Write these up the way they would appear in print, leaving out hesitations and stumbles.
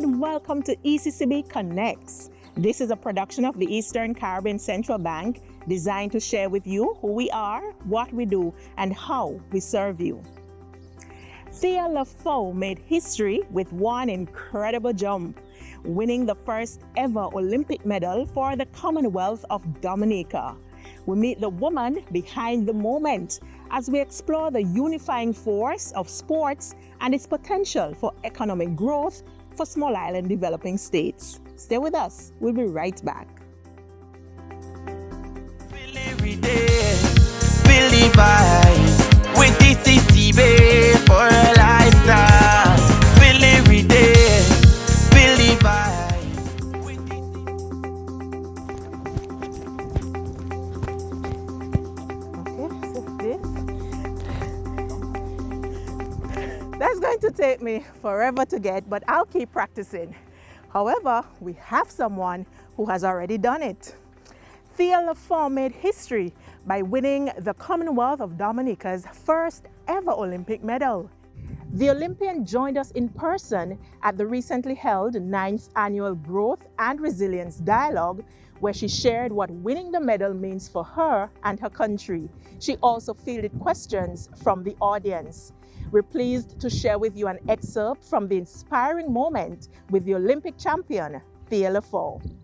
and welcome to ECCB Connects. This is a production of the Eastern Caribbean Central Bank designed to share with you who we are, what we do, and how we serve you. Thea Lafond made history with one incredible jump, winning the first ever Olympic medal for the Commonwealth of Dominica. We meet the woman behind the moment as we explore the unifying force of sports and its potential for economic growth for small island developing states. Stay with us. We'll be right back. Feel every day, feel the vibes with ECCB for a lifestyle. Feel every day, feel the vibes with That's going to take me forever to get, but I'll keep practicing. However, we have someone who has already done it. Thea Lafond made history by winning the Commonwealth of Dominica's first ever Olympic medal. The Olympian joined us in person at the recently held 9th Annual Growth and Resilience Dialogue, where she shared what winning the medal means for her and her country. She also fielded questions from the audience. We're pleased to share with you an excerpt from the inspiring moment with the Olympic champion, Thea Lafond.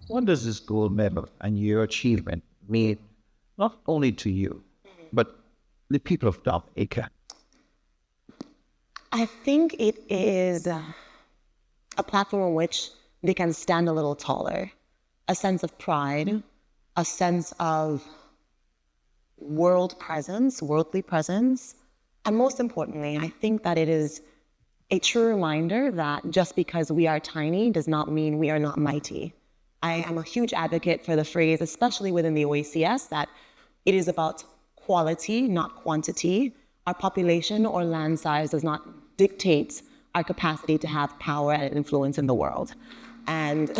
What does this gold medal and your achievement mean, not only to you, but the people of Dominica? I think it is a platform on which they can stand a little taller, a sense of pride, a sense of worldly presence. And most importantly, I think that it is a true reminder that just because we are tiny does not mean we are not mighty. I am a huge advocate for the phrase, especially within the OACS, that it is about quality, not quantity. Our population or land size does not dictate our capacity to have power and influence in the world. And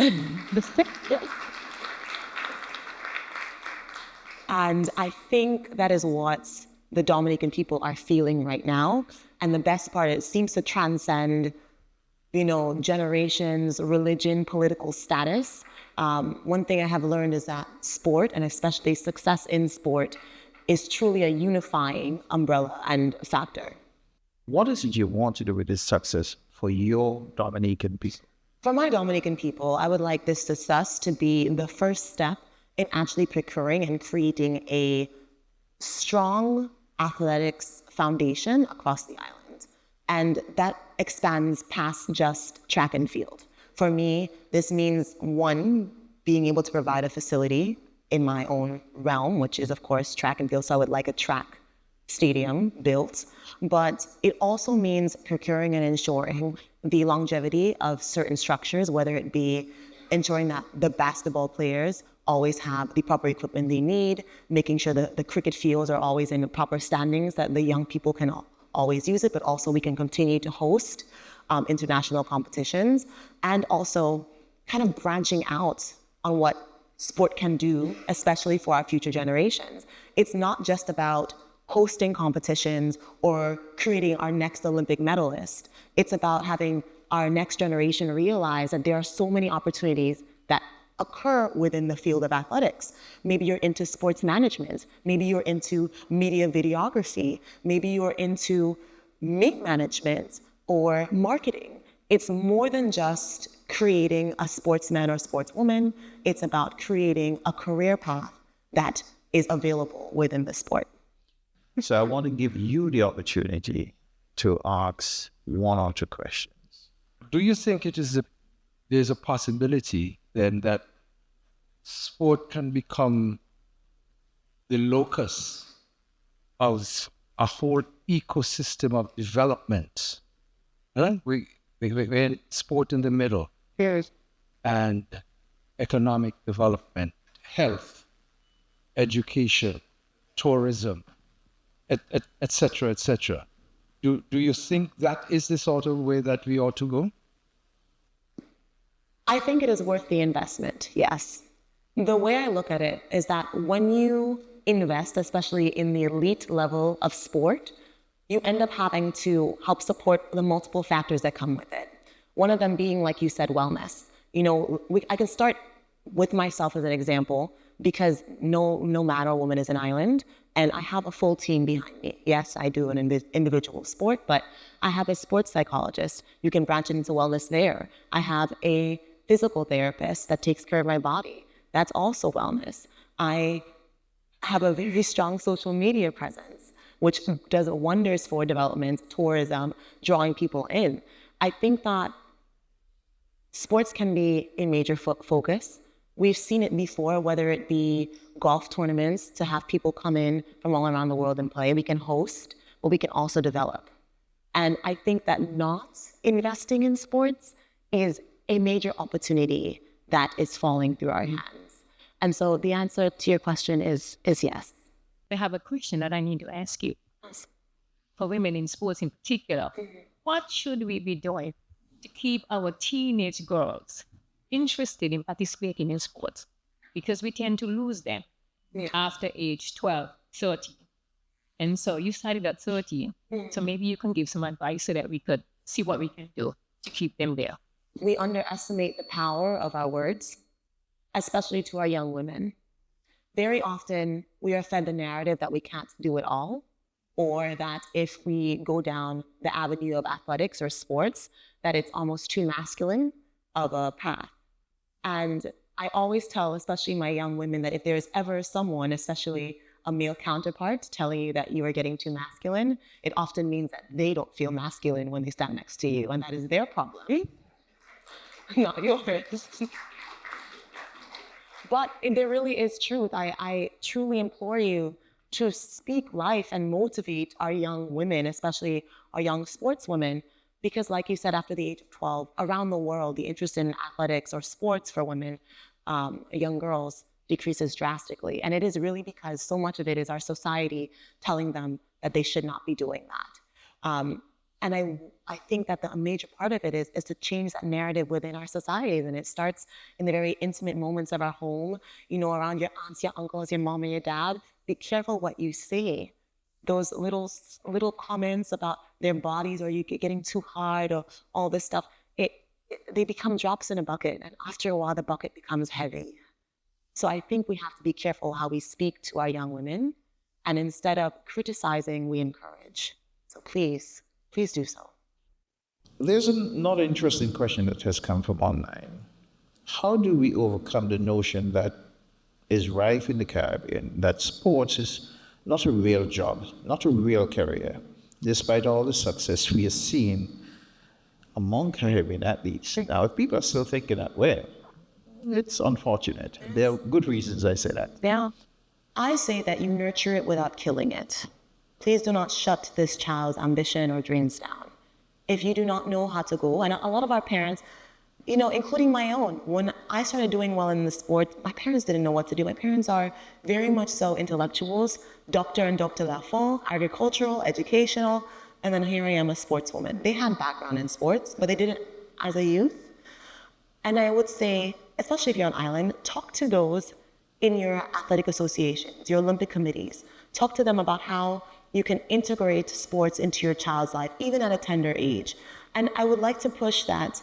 and I think that is what the Dominican people are feeling right now. And the best part, it seems to transcend, generations, religion, political status. One thing I have learned is that sport, and especially success in sport, is truly a unifying umbrella and factor. What is it you want to do with this success for your Dominican people? For my Dominican people, I would like this success to be the first step in actually procuring and creating a strong athletics foundation across the island. And that expands past just track and field. For me, this means, one, being able to provide a facility in my own realm, which is, of course, track and field. So I would like a track stadium built. But it also means procuring and ensuring the longevity of certain structures, whether it be ensuring that the basketball players always have the proper equipment they need, making sure that the cricket fields are always in the proper standings, that the young people can always use it, but also we can continue to host international competitions, and also kind of branching out on what sport can do, especially for our future generations. It's not just about hosting competitions or creating our next Olympic medalist. It's about having our next generation realize that there are so many opportunities that occur within the field of athletics. Maybe you're into sports management. Maybe you're into media videography. Maybe you're into meet management or marketing. It's more than just creating a sportsman or sportswoman. It's about creating a career path that is available within the sport. So I want to give you the opportunity to ask one or two questions. Do you think there's a possibility then that sport can become the locus of a whole ecosystem of development? We had sport in the middle, and economic development, health, education, tourism, etc., etc. Do you think that is the sort of way that we ought to go? I think it is worth the investment, yes. The way I look at it is that when you invest, especially in the elite level of sport, you end up having to help support the multiple factors that come with it. One of them being, like you said, wellness. You know, I can start with myself as an example, because no man or woman is an island, and I have a full team behind me. Yes, I do an individual sport, but I have a sports psychologist. You can branch it into wellness there. I have a physical therapist that takes care of my body. That's also wellness. I have a very strong social media presence, which does wonders for development, tourism, drawing people in. I think that sports can be a major focus. We've seen it before, whether it be golf tournaments to have people come in from all around the world and play. We can host, but we can also develop. And I think that not investing in sports is a major opportunity that is falling through our hands. And so the answer to your question is yes. I have a question that I need to ask you. For women in sports in particular, what should we be doing to keep our teenage girls interested in participating in sports? Because we tend to lose them after age 12, 13. And so you started at 13. So maybe you can give some advice so that we could see what we can do to keep them there. We underestimate the power of our words, especially to our young women. Very often we are fed the narrative that we can't do it all, or that if we go down the avenue of athletics or sports, that it's almost too masculine of a path. And I always tell, especially my young women, that if there's ever someone, especially a male counterpart, telling you that you are getting too masculine, it often means that they don't feel masculine when they stand next to you, and that is their problem, not yours. But there really is truth. I truly implore you to speak life and motivate our young women, especially our young sportswomen, because like you said, after the age of 12, around the world, the interest in athletics or sports for women, young girls, decreases drastically. And it is really because so much of it is our society telling them that they should not be doing that. And I think that a major part of it is to change that narrative within our societies. And it starts in the very intimate moments of our home, you know, around your aunts, your uncles, your mom and your dad. Be careful what you say. Those little comments about their bodies, or you getting too hard, or all this stuff, they become drops in a bucket. And after a while, the bucket becomes heavy. So I think we have to be careful how we speak to our young women. And instead of criticizing, we encourage. So please do so. There's another interesting question that has come from online. How do we overcome the notion that is rife in the Caribbean, that sports is not a real job, not a real career, despite all the success we have seen among Caribbean athletes? Now, if people are still thinking that way, it's unfortunate. There are good reasons I say that. Yeah. I say that you nurture it without killing it. Please do not shut this child's ambition or dreams down. If you do not know how to go, and a lot of our parents, you know, including my own, when I started doing well in the sport, my parents didn't know what to do. My parents are very much so intellectuals, Dr. and Dr. Lafond, agricultural, educational, and then here I am, a sportswoman. They had background in sports, but they didn't as a youth. And I would say, especially if you're on island, talk to those in your athletic associations, your Olympic committees. Talk to them about how you can integrate sports into your child's life, even at a tender age. And I would like to push that.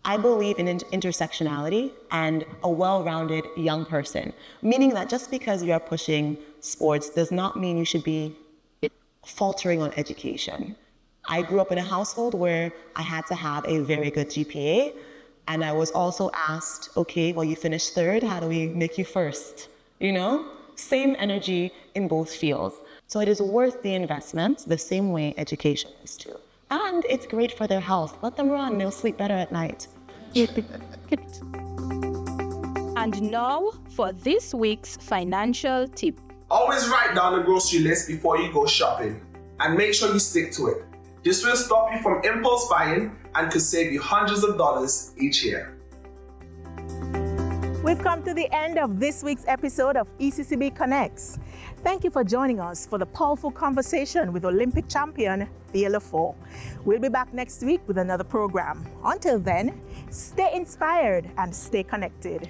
I believe in intersectionality and a well-rounded young person, meaning that just because you are pushing sports does not mean you should be faltering on education. I grew up in a household where I had to have a very good GPA, and I was also asked, okay, well, you finished third, how do we make you first? You know, same energy in both fields. So it is worth the investment the same way education is too. And it's great for their health. Let them run, they'll sleep better at night. And now for this week's financial tip. Always write down the grocery list before you go shopping, and make sure you stick to it. This will stop you from impulse buying and could save you hundreds of dollars each year. We've come to the end of this week's episode of ECCB Connects. Thank you for joining us for the powerful conversation with Olympic champion Thea Lafond. We'll be back next week with another program. Until then, stay inspired and stay connected.